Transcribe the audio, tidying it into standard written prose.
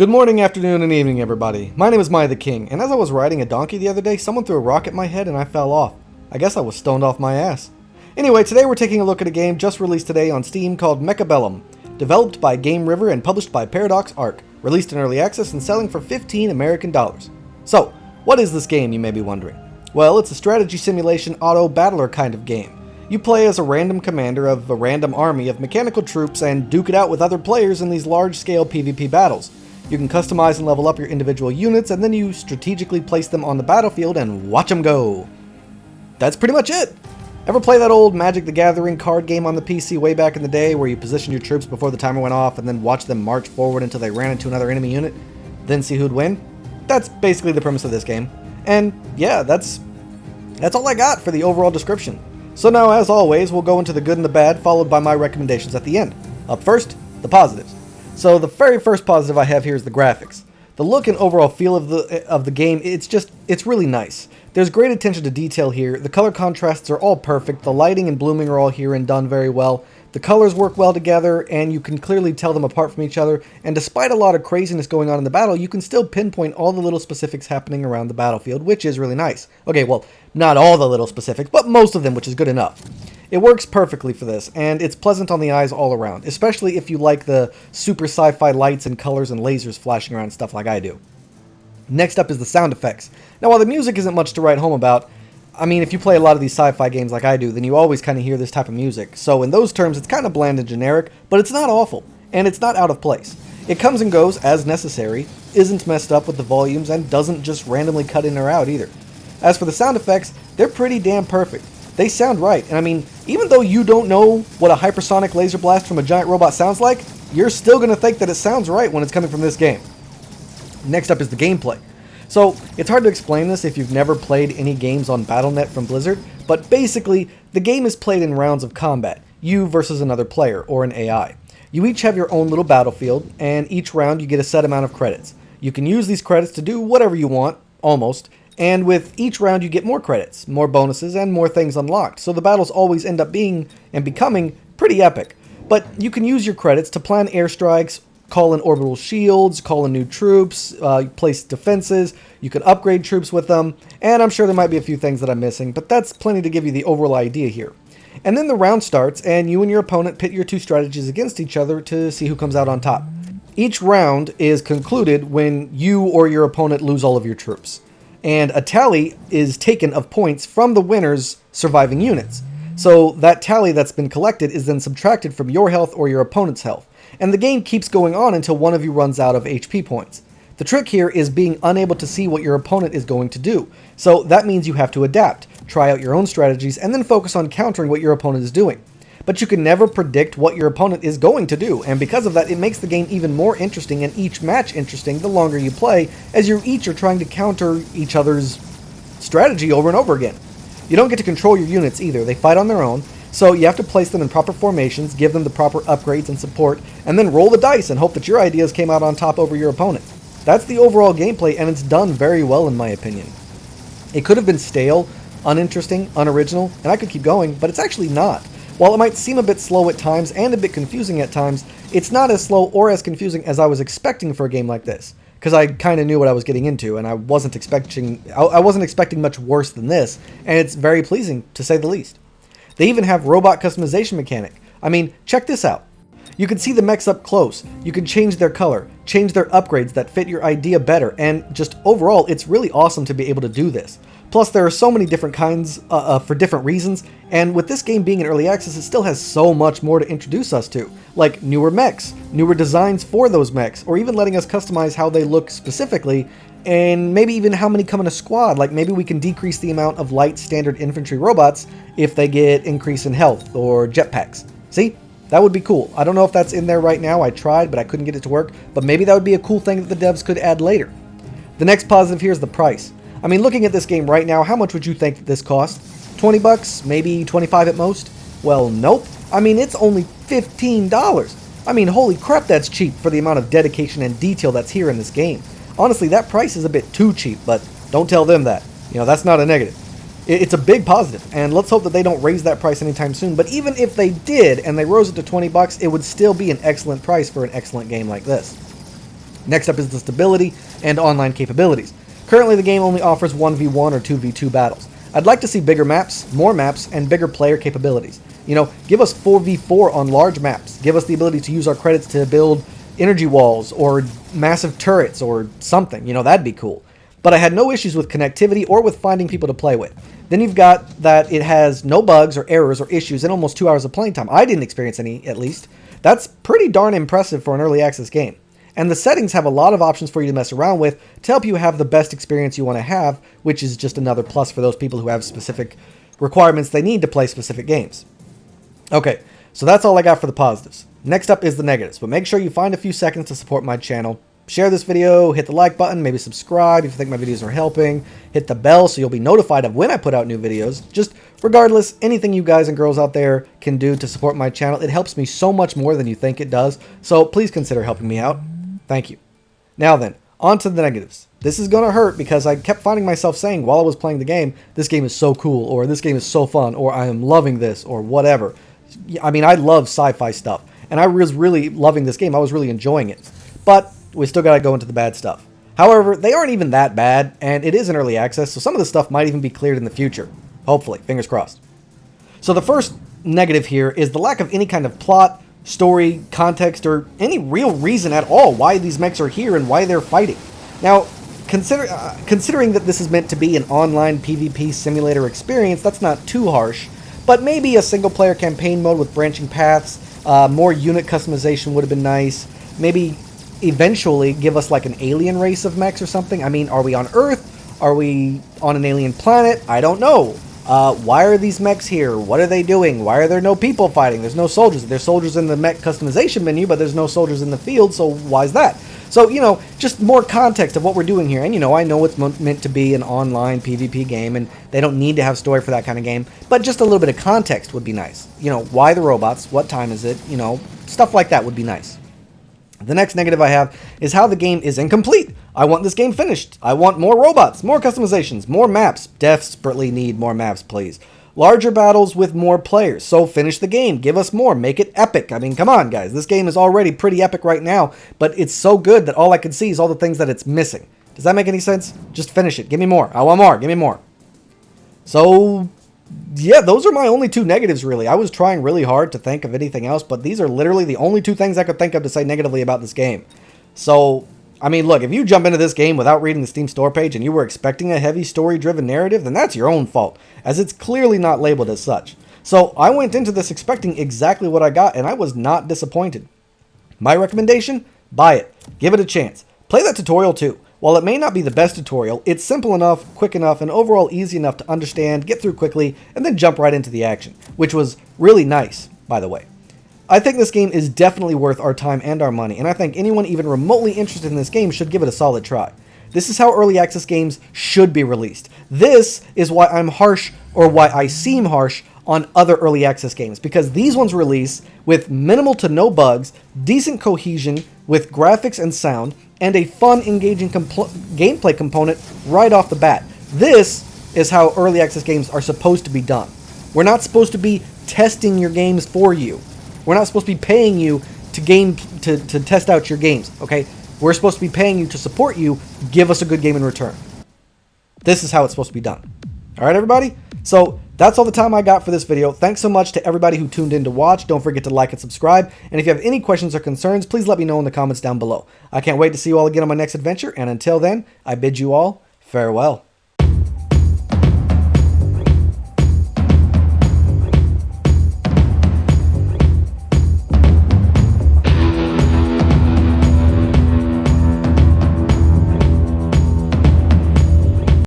Good morning, afternoon, and evening, everybody. My name is miahtheking, and as I was riding a donkey the other day, someone threw a rock at my head and I fell off. I guess I was stoned off my ass. Anyway, today we're taking a look at a game just released today on Steam called Mechabellum, developed by Game River and published by Paradox Arc, released in early access and selling for $15 American. So, what is this game, you may be wondering? Well, it's a strategy simulation auto-battler kind of game. You play as a random commander of a random army of mechanical troops and duke it out with other players in these large-scale PvP battles. You can customize and level up your individual units, and then you strategically place them on the battlefield and watch them go. That's pretty much it. Ever play that old Magic the Gathering card game on the PC way back in the day where you positioned your troops before the timer went off and then watch them march forward until they ran into another enemy unit, then see who'd win? That's basically the premise of this game. And yeah, that's all I got for the overall description. So now, as always, we'll go into the good and the bad, followed by my recommendations at the end. Up first, the positives. So the very first positive I have here is the graphics. The look and overall feel of the game, it's really nice. There's great attention to detail here. The color contrasts are all perfect. The lighting and blooming are all here and done very well. The colors work well together, and you can clearly tell them apart from each other. And despite a lot of craziness going on in the battle, you can still pinpoint all the little specifics happening around the battlefield, which is really nice. Okay, well, not all the little specifics, but most of them, which is good enough. It works perfectly for this, and it's pleasant on the eyes all around, especially if you like the super sci-fi lights and colors and lasers flashing around and stuff like I do. Next up is the sound effects. Now, while the music isn't much to write home about, I mean, if you play a lot of these sci-fi games like I do, then you always kind of hear this type of music. So in those terms, it's kind of bland and generic, but it's not awful, and it's not out of place. It comes and goes as necessary, isn't messed up with the volumes, and doesn't just randomly cut in or out either. As for the sound effects, they're pretty damn perfect. They sound right, and I mean, even though you don't know what a hypersonic laser blast from a giant robot sounds like, you're still going to think that it sounds right when it's coming from this game. Next up is the gameplay. So, it's hard to explain this if you've never played any games on Battle.net from Blizzard, but basically, the game is played in rounds of combat, you versus another player, or an AI. You each have your own little battlefield, and each round you get a set amount of credits. You can use these credits to do whatever you want, almost, and with each round you get more credits, more bonuses, and more things unlocked, so the battles always end up being and becoming pretty epic. But you can use your credits to plan airstrikes, call in orbital shields, call in new troops, place defenses, you can upgrade troops with them, and I'm sure there might be a few things that I'm missing, but that's plenty to give you the overall idea here. And then the round starts, and you and your opponent pit your two strategies against each other to see who comes out on top. Each round is concluded when you or your opponent lose all of your troops, and a tally is taken of points from the winner's surviving units. So that tally that's been collected is then subtracted from your health or your opponent's health. And the game keeps going on until one of you runs out of HP points. The trick here is being unable to see what your opponent is going to do. So that means you have to adapt, try out your own strategies, and then focus on countering what your opponent is doing. But you can never predict what your opponent is going to do, and because of that, it makes the game even more interesting and each match interesting the longer you play, as you each are trying to counter each other's strategy over and over again. You don't get to control your units either, they fight on their own, so you have to place them in proper formations, give them the proper upgrades and support, and then roll the dice and hope that your ideas came out on top over your opponent. That's the overall gameplay, and it's done very well in my opinion. It could have been stale, uninteresting, unoriginal, and I could keep going, but it's actually not. While it might seem a bit slow at times and a bit confusing at times, it's not as slow or as confusing as I was expecting for a game like this, because I kind of knew what I was getting into, and I wasn't expecting much worse than this, and it's very pleasing, to say the least. They even have robot customization mechanic. I mean, check this out. You can see the mechs up close, you can change their color, change their upgrades that fit your idea better, and just overall, it's really awesome to be able to do this. Plus, there are so many different kinds for different reasons, and with this game being in early access, it still has so much more to introduce us to, like newer mechs, newer designs for those mechs, or even letting us customize how they look specifically, and maybe even how many come in a squad, like maybe we can decrease the amount of light standard infantry robots if they get increase in health, or jetpacks. See? That would be cool. I don't know if that's in there right now, I tried, but I couldn't get it to work, but maybe that would be a cool thing that the devs could add later. The next positive here is the price. I mean, looking at this game right now, how much would you think that this cost? 20 bucks? Maybe 25 at most? Well, nope. I mean, it's only $15. I mean, holy crap, that's cheap for the amount of dedication and detail that's here in this game. Honestly, that price is a bit too cheap, but don't tell them that. You know, that's not a negative. It's a big positive, and let's hope that they don't raise that price anytime soon, but even if they did, and they rose it to 20 bucks, it would still be an excellent price for an excellent game like this. Next up is the stability and online capabilities. Currently the game only offers 1v1 or 2v2 battles. I'd like to see bigger maps, more maps, and bigger player capabilities. You know, give us 4v4 on large maps. Give us the ability to use our credits to build energy walls or massive turrets or something. You know, that'd be cool. But I had no issues with connectivity or with finding people to play with. Then you've got that it has no bugs or errors or issues in almost 2 hours of playing time. I didn't experience any, at least. That's pretty darn impressive for an early access game. And the settings have a lot of options for you to mess around with to help you have the best experience you want to have, which is just another plus for those people who have specific requirements they need to play specific games. Okay, so that's all I got for the positives. Next up is the negatives, but make sure you find a few seconds to support my channel. Share this video, hit the like button, maybe subscribe if you think my videos are helping, hit the bell so you'll be notified of when I put out new videos. Just regardless, anything you guys and girls out there can do to support my channel, it helps me so much more than you think it does, so please consider helping me out. Thank you. Now then, on to the negatives. This is going to hurt because I kept finding myself saying while I was playing the game, this game is so cool, or this game is so fun, or I am loving this, or whatever. I mean, I love sci-fi stuff, and I was really loving this game. I was really enjoying it. But we still got to go into the bad stuff. However, they aren't even that bad, and it is in early access, so some of the stuff might even be cleared in the future. Hopefully. Fingers crossed. So the first negative here is the lack of any kind of plot, story, context, or any real reason at all why these mechs are here and why they're fighting. Now, considering that this is meant to be an online PvP simulator experience, that's not too harsh, but maybe a single-player campaign mode with branching paths, more unit customization would have been nice, maybe eventually give us like an alien race of mechs or something. I mean, are we on Earth? Are we on an alien planet? I don't know. Why are these mechs here? What are they doing? Why are there no people fighting? There's no soldiers. There's soldiers in the mech customization menu, but there's no soldiers in the field, so why is that? So, you know, just more context of what we're doing here. And, you know, I know it's meant to be an online PvP game, and they don't need to have story for that kind of game, but just a little bit of context would be nice. You know, why the robots? What time is it? You know, stuff like that would be nice. The next negative I have is how the game is incomplete. I want this game finished. I want more robots, more customizations, more maps. Desperately need more maps, please. Larger battles with more players. So finish the game. Give us more. Make it epic. I mean, come on, guys. This game is already pretty epic right now, but it's so good that all I can see is all the things that it's missing. Does that make any sense? Just finish it. Give me more. I want more. Give me more. So yeah, those are my only two negatives, really. I was trying really hard to think of anything else, but these are literally the only two things I could think of to say negatively about this game. So, I mean, look, if you jump into this game without reading the Steam store page and you were expecting a heavy story-driven narrative, then that's your own fault, as it's clearly not labeled as such. So, I went into this expecting exactly what I got, and I was not disappointed. My recommendation? Buy it. Give it a chance. Play that tutorial too. While it may not be the best tutorial, it's simple enough, quick enough, and overall easy enough to understand, get through quickly, and then jump right into the action, which was really nice, by the way. I think this game is definitely worth our time and our money, and I think anyone even remotely interested in this game should give it a solid try. This is how early access games should be released. This is why I'm harsh, or why I seem harsh, on other early access games, because these ones release with minimal to no bugs, decent cohesion with graphics and sound, and a fun, engaging gameplay component right off the bat. This is how early access games are supposed to be done. We're not supposed to be testing your games for you. We're not supposed to be paying you to test out your games, okay? We're supposed to be paying you to support you. Give us a good game in return. This is how it's supposed to be done. All right, everybody? So that's all the time I got for this video. Thanks so much to everybody who tuned in to watch. Don't forget to like and subscribe. And if you have any questions or concerns, please let me know in the comments down below. I can't wait to see you all again on my next adventure. And until then, I bid you all farewell.